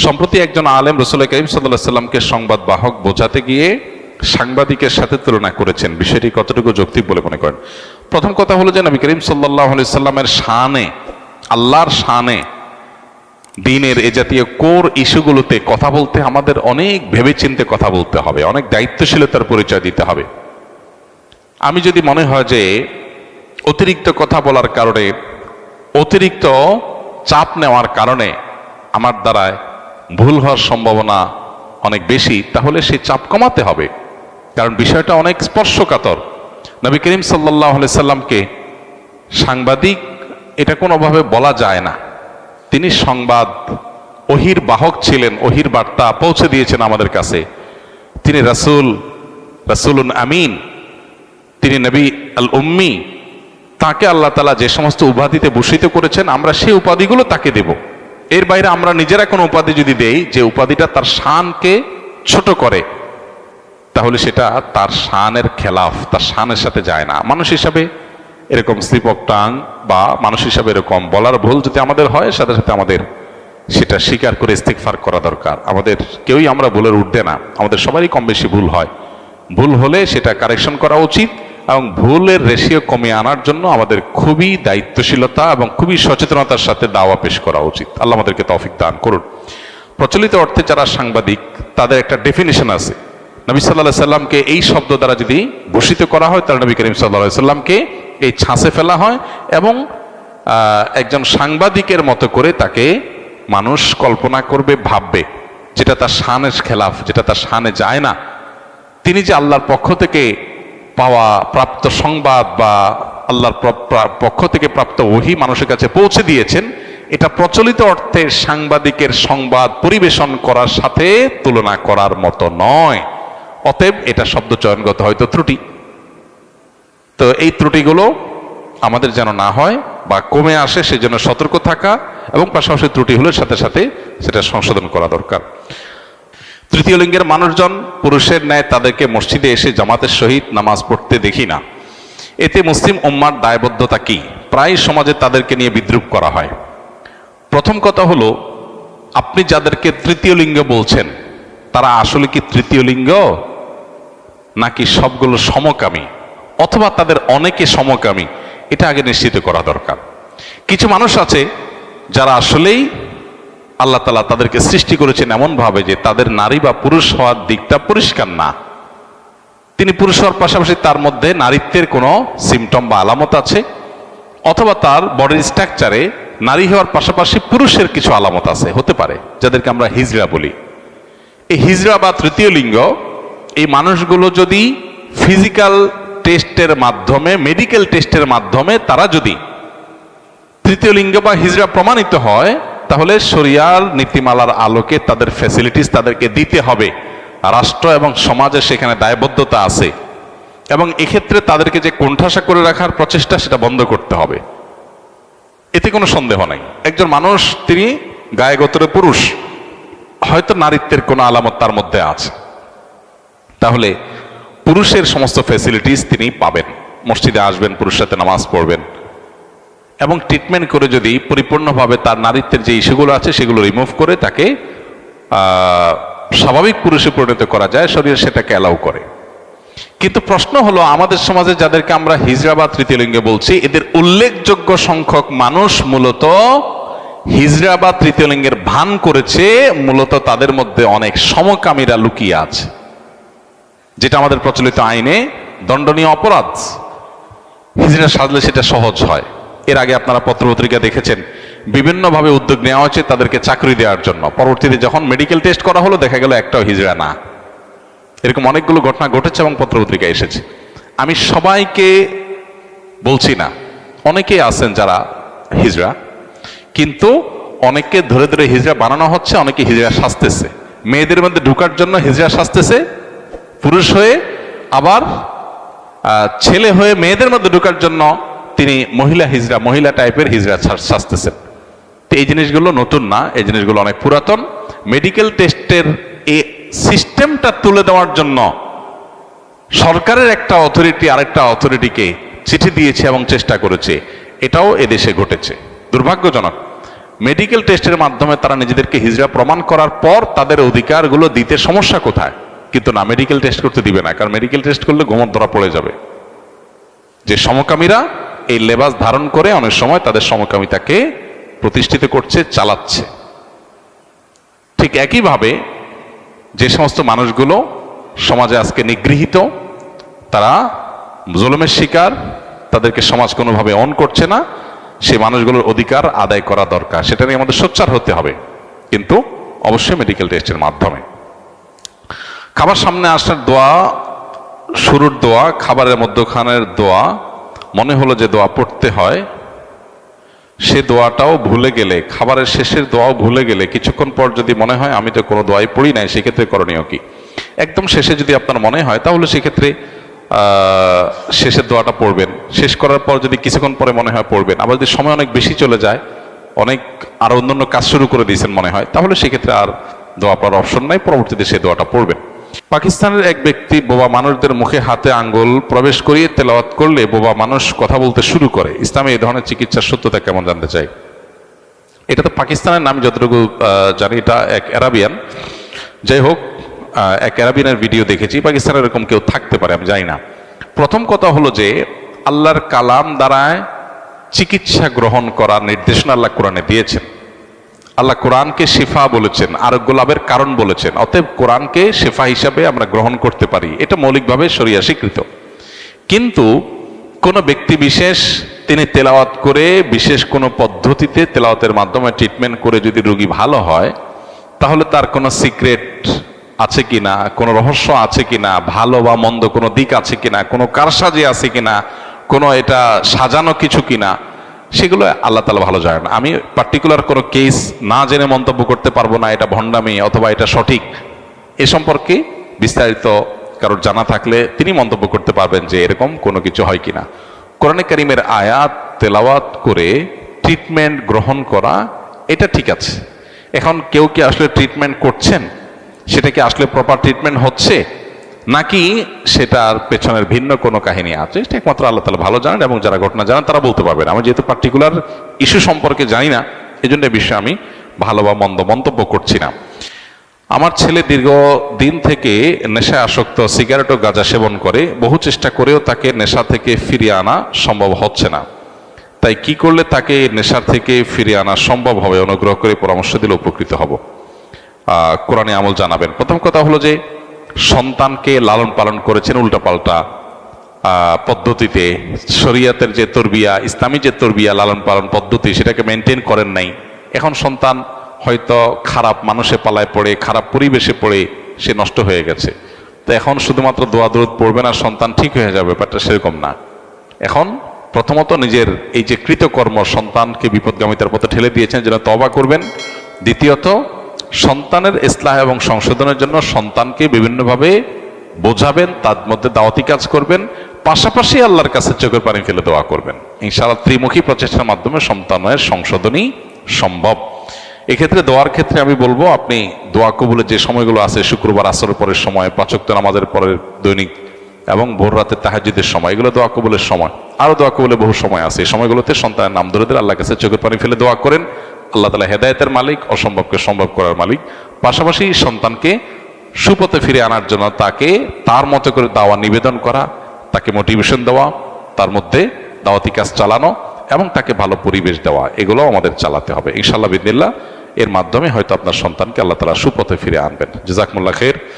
সম্প্রতি একজন আলেম রাসূল করিম সাল্লাল্লাহু আলাইহি সাল্লামকে সংবাদ বাহক বোঝাতে গিয়ে সাংবাদিকের সাথে তুলনা করেছেন। বিষয়টি কতটুকু যৌক্তিক বলে মনে করেন? প্রথম কথা হলো যে নবী করিম সাল্লাল্লাহু আলাইহি সাল্লামের শানে, আল্লাহর শানে, দ্বীনের এ জাতীয় কোর ইস্যুগুলোতে কথা বলতে আমাদের অনেক ভেবেচিন্তে কথা বলতে হবে, অনেক দায়িত্বশীলতার পরিচয় দিতে হবে। আমি যদি মনে হয় যে অতিরিক্ত কথা বলার কারণে, অতিরিক্ত চাপ নেওয়ার কারণে আমার দ্বারায় ভুল হওয়ার সম্ভাবনা অনেক বেশি, তাহলে সেই চাপ কমাতে হবে, কারণ বিষয়টা অনেক স্পর্শকাতর। নবী করিম সাল্লাল্লাহু আলাইহি সাল্লামকে সাংবাদিক এটা কোনোভাবে বলা যায় না। তিনি সংবাদ ওহির বাহক ছিলেন, ওহির বার্তা পৌঁছে দিয়েছেন আমাদের কাছে। তিনি রাসূলুন আমিন, তিনি নবী আল উম্মি। তাকে আল্লাহ তাআলা যে সমস্ত উপাধিতে ভূষিত করেছেন, আমরা সেই উপাধিগুলো তাকে দেব। এর বাইরে আমরা নিজেরা কোনো উপাধি যদি দেই যে উপাধিটা তার শানকে ছোট করে, তাহলে সেটা তার শানের খেলাফ, তার শানের সাথে যায় না। মানুষ হিসাবে এরকম স্লিপ অফ টাং বা মানুষ হিসাবে এরকম বলার ভুল যদি আমাদের হয়, সাথে সাথে আমাদের সেটা স্বীকার করে ইস্তিগফার করা দরকার। আমাদের কেউই আমরা ভুলের ঊর্ধ্বে না, আমাদের সবারই কম বেশি ভুল হয়। ভুল হলে সেটা কারেকশন করা উচিত এবং ভুলের রেশিও কমিয়ে আনার জন্য আমাদের খুবই দায়িত্বশীলতা এবং খুবই সচেতনতার সাথে দাওয়া পেশ করা উচিত। আল্লাহ আমাদেরকে তৌফিক দান করুন। প্রচলিত অর্থে যারা সাংবাদিক, তাদের একটা ডেফিনিশন আছে। নবী সাল্লাল্লাহু আলাইহি সাল্লামকে এই শব্দ দ্বারা যদি ভূষিত করা হয়, তাহলে নবী করিম সাল্লাল্লাহু আলাইহি সাল্লামকে এই ছাঁচে ফেলা হয় এবং একজন সাংবাদিকের মতো করে তাকে মানুষ কল্পনা করবে, ভাববে, যেটা তার শানের খেলাফ, যেটা তার শানে যায় না। তিনি যে আল্লাহর পক্ষ থেকে পাওয়া প্রাপ্ত সংবাদ বা আল্লাহর পক্ষ থেকে প্রাপ্ত ওহী মানুষের কাছে পৌঁছে দিয়েছেন, এটা প্রচলিত অর্থে সাংবাদিকের সংবাদ পরিবেশন করার সাথে তুলনা করার মতো নয়। অতএব এটা শব্দ চয়নগত হয়তো ত্রুটি। তো এই ত্রুটিগুলো আমাদের যেন না হয় বা কমে আসে, সেজন্য সতর্ক থাকা এবং পাশাপাশি ত্রুটি হলে সাথে সাথে সেটা সংশোধন করা দরকার। তৃতীয় লিঙ্গের মানুষজন পুরুষের ন্যায় তাদেরকে মসজিদে এসে জামাতের সহিত নামাজ পড়তে দেখি না। এতে মুসলিম উম্মার দায়বদ্ধতা কি? প্রায় সমাজে তাদেরকে নিয়ে বিদ্রূপ করা হয়। প্রথম কথা হলো, আপনি যাদেরকে তৃতীয় লিঙ্গ বলছেন, তারা আসলে কি তৃতীয় লিঙ্গ নাকি সবগুলো সমকামী, অথবা তাদের অনেকে সমকামী? এটা আগে নিশ্চিত করা দরকার। কিছু মানুষ আছে যারা আসলেই আল্লাহ তাআলা তাদেরকে সৃষ্টি করেছেন এমন ভাবে যে তাদের নারী বা পুরুষ হওয়ার দিকটা পরিষ্কার না। তিনি পুরুষ হওয়ার পাশাপাশি তার মধ্যে নারীত্বের কোনো সিমটম বা আলামত আছে, অথবা তার বডির স্ট্রাকচারে নারী হওয়ার পাশাপাশি পুরুষের কিছু আলামত আছে, হতে পারে, যাদেরকে আমরা হিজড়া বলি। এই হিজড়া বা তৃতীয় লিঙ্গ, এই মানুষগুলো যদি ফিজিক্যাল টেস্টের মাধ্যমে, মেডিকেল টেস্টের মাধ্যমে তারা যদি তৃতীয় লিঙ্গ বা হিজড়া প্রমাণিত হয়, তাহলে শরিয়ার নীতিমালার আলোকে তাদের ফ্যাসিলিটিস তাদেরকে দিতে হবে। রাষ্ট্র এবং সমাজে সেখানে দায়বদ্ধতা আছে এবং এক্ষেত্রে তাদেরকে যে কোণঠাসা করে রাখার প্রচেষ্টা, সেটা বন্ধ করতে হবে। এতে কোনো সন্দেহ নাই। একজন মানুষ, তিনি গায়ে গোত্রে পুরুষ, হয়তো নারীত্বের কোনো আলামত তার মধ্যে আছে, তাহলে পুরুষের সমস্ত ফ্যাসিলিটিস তিনি পাবেন। মসজিদে আসবেন, পুরুষের সাথে নামাজ পড়বেন এবং ট্রিটমেন্ট করে যদি পরিপূর্ণভাবে তার নারীত্বের যে ইস্যুগুলো আছে সেগুলো রিমুভ করে তাকে স্বাভাবিক পুরুষে পরিণত করা যায়, শরীর সেটাকে অ্যালাউ করে। কিন্তু প্রশ্ন হলো, আমাদের সমাজে যাদেরকে আমরা হিজড়া বা তৃতীয় লিঙ্গে বলছি, এদের উল্লেখযোগ্য সংখ্যক মানুষ মূলত হিজড়া বা তৃতীয় লিঙ্গের ভান করেছে। মূলত তাদের মধ্যে অনেক সমকামীরা লুকিয়ে আছে, যেটা আমাদের প্রচলিত আইনে দণ্ডনীয় অপরাধ। হিজড়া সাজলে সেটা সহজ হয়। এর আগে আপনারা পত্রপত্রিকা দেখেছেন, বিভিন্নভাবে উদ্যোগ নেওয়া হয়েছে তাদেরকে চাকরি দেওয়ার জন্য। পরবর্তীতে যখন মেডিকেল টেস্ট করা হলো, দেখা গেল একটাও হিজড়া না। এরকম অনেকগুলো ঘটনা ঘটেছে এবং পত্রপত্রিকা এসেছে। আমি সবাইকে বলছি না, অনেকেই আছেন যারা হিজড়া, কিন্তু অনেককে ধরে ধরে হিজড়া বানানো হচ্ছে, অনেকে হিজড়া সাজতেছে। মেয়েদের মধ্যে ঢুকার জন্য হিজড়া সাজতেছে পুরুষ হয়ে, আবার ছেলে হয়ে মেয়েদের মধ্যে ঢুকার জন্য তিনি মহিলা হিজড়া, মহিলা টাইপের হিজড়া সাজতেছেন। তো এই জিনিসগুলো নতুন না, এই জিনিসগুলো অনেক পুরাতন। মেডিকেল টেস্টের এই সিস্টেমটা তুলে দেওয়ার জন্য সরকারের একটা অথরিটি আরেকটা অথরিটিকে চিঠি দিয়েছে এবং চেষ্টা করেছে। এটাও এদেশে ঘটেছে, দুর্ভাগ্যজনক। মেডিকেল টেস্টের মাধ্যমে তারা নিজেদেরকে হিজড়া প্রমাণ করার পর তাদের অধিকারগুলো দিতে সমস্যা কোথায়? কিন্তু না, মেডিকেল টেস্ট করতে দিবে না, কারণ মেডিকেল টেস্ট করলে গোমর ধরা পড়ে যাবে যে সমকামীরা এই লেবাস ধারণ করে অনেক সময় তাদের সমকামিতাকে প্রতিষ্ঠিত করছে, চালাচ্ছে। ঠিক একইভাবে যে সমস্ত মানুষগুলো সমাজে আজকে নিগৃহীত, তারা জুলুমের শিকার, তাদেরকে সমাজ কোনোভাবে অন করছে না, সেই মানুষগুলোর অধিকার আদায় করা দরকার। সেটা নিয়ে আমাদের সোচ্চার হতে হবে, কিন্তু অবশ্যই মেডিকেল টেস্টের মাধ্যমে। খাবার সামনে আসার দোয়া, শুরুর দোয়া, খাবারের মধ্যখানের দোয়া, মনে হলো যে দোয়া পড়তে হয়, সে দোয়াটাও ভুলে গেলে, খাবারের শেষের দোয়াও ভুলে গেলে কিছুক্ষণ পর যদি মনে হয় আমি তো কোনো দোয়াই পড়ি নাই, সেক্ষেত্রে করণীয় কি? একদম শেষে যদি আপনার মনে হয় তাহলে সেক্ষেত্রে শেষের দোয়াটা পড়বেন। শেষ করার পর যদি কিছুক্ষণ পরে মনে হয় পড়বেন। আবার যদি সময় অনেক বেশি চলে যায়, অনেক আরো অন্যান্য কাজ শুরু করে দিয়েছেন মনে হয়, তাহলে সেক্ষেত্রে আর দোয়া পড়ার অপশন নাই, পরবর্তীতে সে দোয়াটা পড়বেন। পাকিস্তানের এক ব্যক্তি বোবা মানুষদের মুখে হাতে আঙ্গুল প্রবেশ করিয়ে তেলাওয়াত করলে বোবা মানুষ কথা বলতে শুরু করে। ইসলামে এই ধরনের চিকিৎসার সত্যতা কেমন জানতে চাই। এটা তো পাকিস্তানের নাম, যতটুকু জানি এটা এক আরাবিয়ান। যাই হোক, এক আরাবিয়ানের ভিডিও দেখেছি, পাকিস্তানের এরকম কেউ থাকতে পারে, আমি জানি না। প্রথম কথা হলো যে আল্লাহর কালাম দ্বারায় চিকিৎসা গ্রহণ করার নির্দেশনা আল্লাহ কোরআনে দিয়েছেন। আল্লাহ কোরআনকে শিফা বলেছেন, আরোগ্য লাভের কারণ বলেছেন। অতএব কোরআনকে শিফা হিসাবে আমরা গ্রহণ করতে পারি, এটা মৌলিকভাবে শরিয়া স্বীকৃত। কিন্তু কোনো ব্যক্তি বিশেষ তিনি তেলাওয়াত করে বিশেষ কোনো পদ্ধতিতে তেলাওয়াতের মাধ্যমে ট্রিটমেন্ট করে যদি রোগী ভালো হয়, তাহলে তার কোনো সিক্রেট আছে কিনা, কোনো রহস্য আছে কিনা, ভালো বা মন্দ কোনো দিক আছে কিনা, কোনো কারসাজি আছে কিনা, কোনো এটা সাজানো কিছু কিনা, সেগুলো আল্লাহ তাআলা ভালো জানেন। আমি পার্টিকুলার কোনো কেস না জেনে মন্তব্য করতে পারবো না এটা ভণ্ডামি অথবা এটা সঠিক। এ সম্পর্কে বিস্তারিত কারোর জানা থাকলে তিনি মন্তব্য করতে পারবেন যে এরকম কোনো কিছু হয় কিনা। কোরআনে কারীমের আয়াত তেলাওয়াত করে ট্রিটমেন্ট গ্রহণ করা এটা ঠিক আছে। এখন কেউ কি আসলে ট্রিটমেন্ট করছেন, সেটা কি আসলে প্রপার ট্রিটমেন্ট হচ্ছে, নাকি সেটার পেছনের ভিন্ন কোনো কাহিনী আছে, সেটা একমাত্র আল্লাহ তাআলা ভালো জানেন, এবং যারা ঘটনা জানেন তারা বলতে পারবেন। আমি যেহেতু পার্টিকুলার ইস্যু সম্পর্কে জানি না, এই জন্য বিষয়ে আমি ভালো বা মন্দ মন্তব্য করছি না। আমার ছেলে দীর্ঘদিন থেকে নেশায় আসক্ত, সিগারেট ও গাঁজা সেবন করে, বহু চেষ্টা করেও তাকে নেশা থেকে ফিরিয়ে আনা সম্ভব হচ্ছে না। তাই কি করলে তাকে নেশা থেকে ফিরিয়ে আনা সম্ভব হবে, অনুগ্রহ করে পরামর্শ দিলে উপকৃত হব। কোরআনে আমল জানাবেন। প্রথম কথা হলো যে সন্তানকে লালন পালন করেছেন উল্টাপাল্টা পদ্ধতিতে, শরিয়াতের যে তরবিয়া, ইসলামী যে তরবিয়া লালন পালন পদ্ধতি, সেটাকে মেনটেন করেন নাই। এখন সন্তান হয়তো খারাপ মানুষে পালায় পড়ে, খারাপ পরিবেশে পড়ে সে নষ্ট হয়ে গেছে। তো এখন শুধুমাত্র দোয়া দরুদ পড়বেন আর সন্তান ঠিক হয়ে যাবে, ব্যাপারটা সেরকম না। এখন প্রথমত নিজের এই যে কৃতকর্ম সন্তানকে বিপদগামিতার পথে ঠেলে দিয়েছেন, যেন তওবা করবেন। দ্বিতীয়ত সন্তানের ইসলাহ এবং সংশোধনের জন্য সন্তানকে বিভিন্নভাবে বোঝাবেন, তার মধ্যে দাওয়াতি কাজ করবেন, পাশাপাশি আল্লাহর কাছে চোখের পানি ফেলে দোয়া করবেন। ইনশাআল্লাহ ত্রিমুখী প্রচেষ্টার মাধ্যমে সন্তানের সংশোধনই সম্ভব। এক্ষেত্রে দোয়ার ক্ষেত্রে আমি বলবো, আপনি দোয়া কবুলের যে সময়গুলো আছে, শুক্রবার আসরের পরের সময়, 5 ওয়াক্ত নামাজের পরের দৈনিক, এবং ভোর রাতে তাহাজ্জুদের সময়, এগুলো দোয়া কবুলের সময়। আরো দোয়া কবুলের বহু সময় আছে। এই সময়গুলোতে সন্তানের নাম ধরে আল্লাহর কাছে চোখের পানি ফেলে দোয়া করেন। আল্লাহ তাআলা হেদায়েতের মালিক, অসম্ভবকে সম্ভব করার মালিক। পাশাপাশি সন্তানকে সুপথে ফিরে আনার জন্য তাকে তার মতো করে দাওয়া নিবেদন করা, তাকে মোটিভেশন দেওয়া, তার মধ্যে দাওয়াতি কাজ চালানো এবং তাকে ভালো পরিবেশ দেওয়া, এগুলো আমাদের চালাতে হবে ইনশাআল্লাহ বিদিনিল্লাহ। এর মাধ্যমে হয়তো আপনার সন্তানকে আল্লাহ তাআলা সুপথে ফিরে আনবেন। জাযাকুমুল্লাহ খাইর।